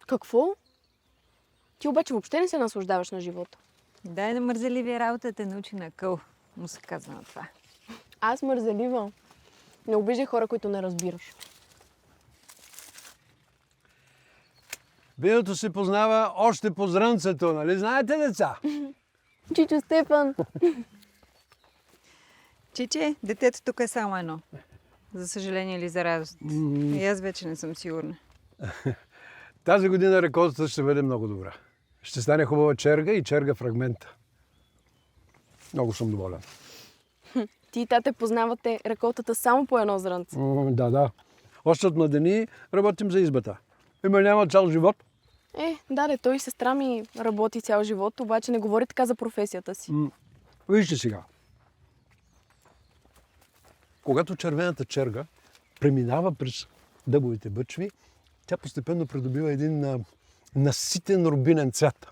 Какво? Ти обаче въобще не се наслаждаваш на живота. Дай на мързеливия работа те научи на къл, му се казва на това. Аз мързелива. Не обиждай хора, които не разбираш. Виното се познава още по зрънцето, нали знаете, деца? Чичо Стефан! Чиче, детето тук е само едно. За съжаление или за радост. И аз вече не съм сигурна. Тази година реколтата ще бъде много добра. Ще стане хубава черга и черга фрагмента. Много съм доволен. Ти и тате познавате реколтата само по едно зрънце. Да. Още от младени работим за избата. Има няма цял живот. Да, той и сестра ми работи цял живот, обаче не говори така за професията си. Вижте сега. Когато червената черга преминава през дъговите бъчви, тя постепенно придобива един наситен рубинен цвят.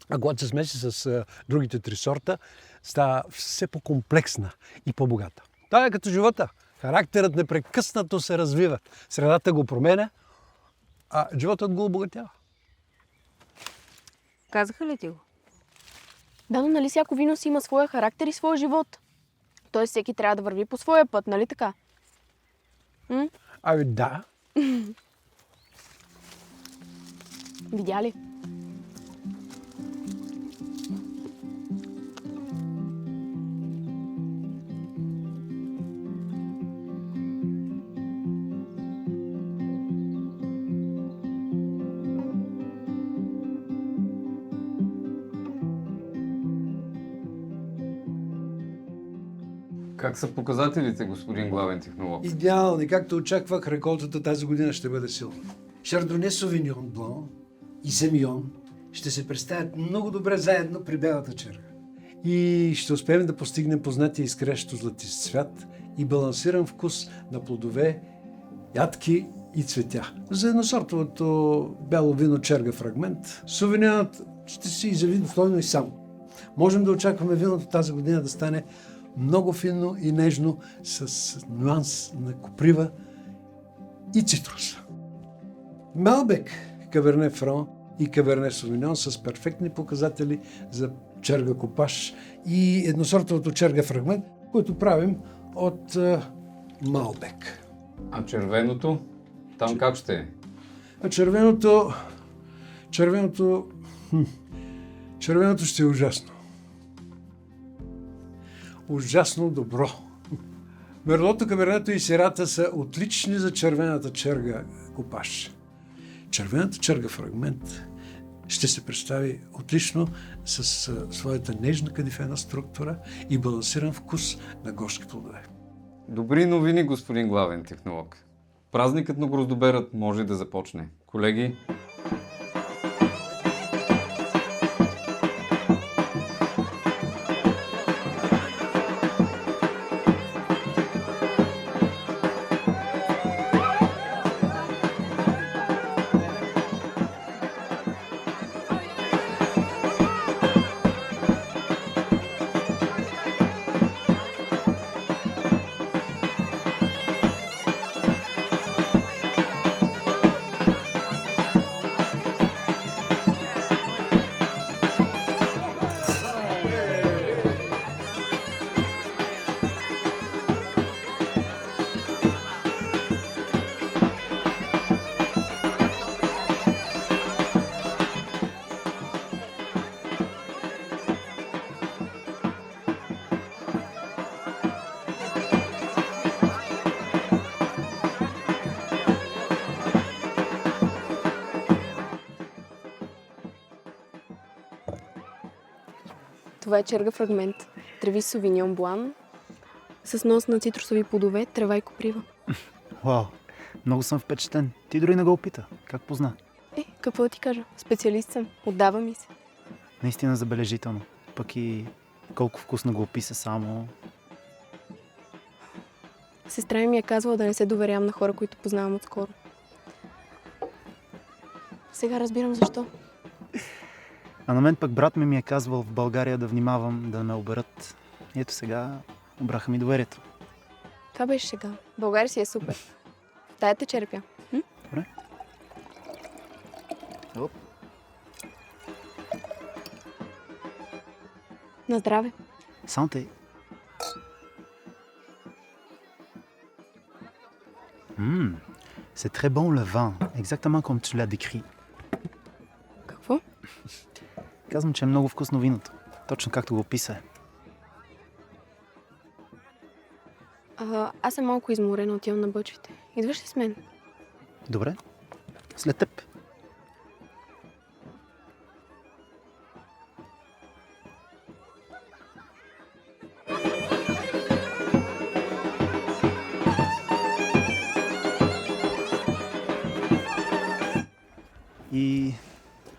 А когато се смеси с другите три сорта, става все по-комплексна и по-богата. Това е като живота. Характерът непрекъснато се развива. Средата го променя, а животът го обогатява. Казаха ли ти го? Да, но нали всяко вино си има своя характер и своя живот? Тоест всеки трябва да върви по своя път, нали така? Ами да. Видя ли? Как са показателите, господин главен технолог? Идеални. Както очаквах, реколтата тази година ще бъде силна. Шардоне, Совиньон Блан и Семион ще се представят много добре заедно при белата черга. И ще успеем да постигнем познатия изкрещо златист цвят и балансиран вкус на плодове, ядки и цветя. За едносортовото бяло вино черга фрагмент, Совиньонът ще се изяви достойно и сам. Можем да очакваме виното тази година да стане много финно и нежно, с нюанс на коприва и цитрус. Малбек, Каберне Фрон и Каберне Совиньон с перфектни показатели за черга копаш и едносортовото черга фрагмент, който правим от Малбек. А червеното? Там как ще е? А червеното ще е ужасно. Ужасно добро. Мерлото, кабернето и сирата са отлични за червената черга копаш. Червената черга фрагмент ще се представи отлично с своята нежна кадифена структура и балансиран вкус на горски плодове. Добри новини, господин главен технолог. Празникът на гроздоберът може да започне. Колеги, Това е черга фрагмент. Треви Совиньон Блан с нос на цитрусови плодове, трева и коприва. Вау, много съм впечатлен. Ти дори не го опита. Как позна? Какво да ти кажа? Специалист съм. Отдава ми се. Наистина забележително. Пък и колко вкусно го описа само. Сестра ми е казвала да не се доверявам на хора, които познавам отскоро. Сега разбирам защо. А на мен пък брат ми е казвал в България да внимавам да ме оберат. И ето сега обраха ми доверието. Това беше сега. България си е супер. Дай те черпя. Добре. Оп. На здраве. Santé. C'est très bon le vin, exactement comme tu l'as décrit. Какво? Казвам, че е много вкусно виното. Точно както го описа. Аз съм малко изморена, отивам на бъчвите. Идваш ли с мен? Добре. След теб. И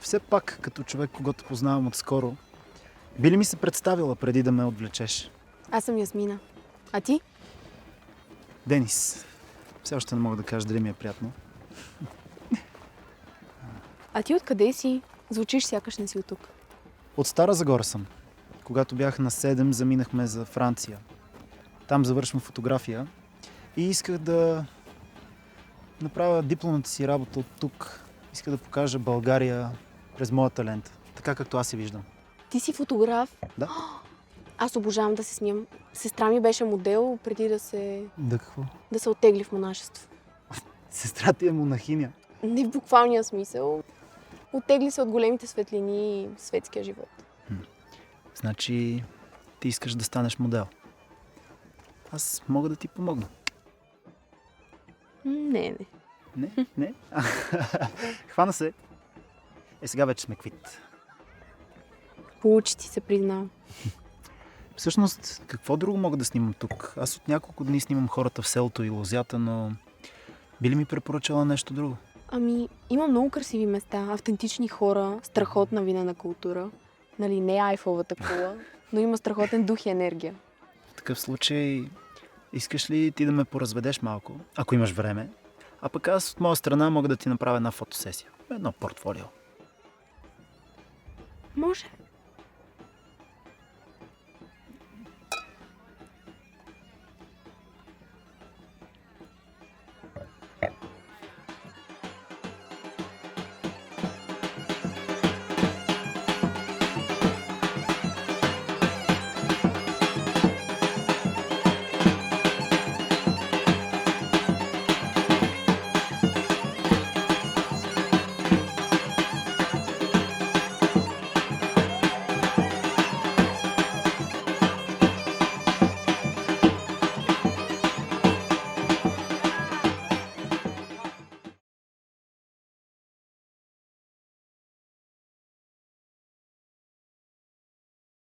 все пак, като човек, когато познавам отскоро, би ли ми се представила преди да ме отвлечеш? Аз съм Ясмина. А ти? Денис. Все още не мога да кажа дали ми е приятно. А ти откъде си? Звучиш сякаш не си от тук. От Стара Загора съм. Когато бях на 7, заминахме за Франция. Там завършвам фотография и исках да направя дипломната си работа от тук. Исках да покажа България през моя талент, така както аз я виждам. Ти си фотограф? Да. Аз обожавам да се снимам. Сестра ми беше модел преди Да какво? да се оттегли в монашество. Сестра ти е монахиня. Не в буквалния смисъл. Оттегли се от големите светлини и светския живот. Значи ти искаш да станеш модел. Аз мога да ти помогна. Не. Не? Хвана се. Сега вече сме квит. Получи ти се, признавам. Всъщност, какво друго мога да снимам тук? Аз от няколко дни снимам хората в селото и лозята, но би ли ми препоръчала нещо друго? Ами, има много красиви места, автентични хора, страхотна винена култура. Нали, не Айфовата кула, но има страхотен дух и енергия. В такъв случай, искаш ли ти да ме поразведеш малко, ако имаш време? А пък аз от моя страна мога да ти направя една фотосесия. Едно портфолио. Може.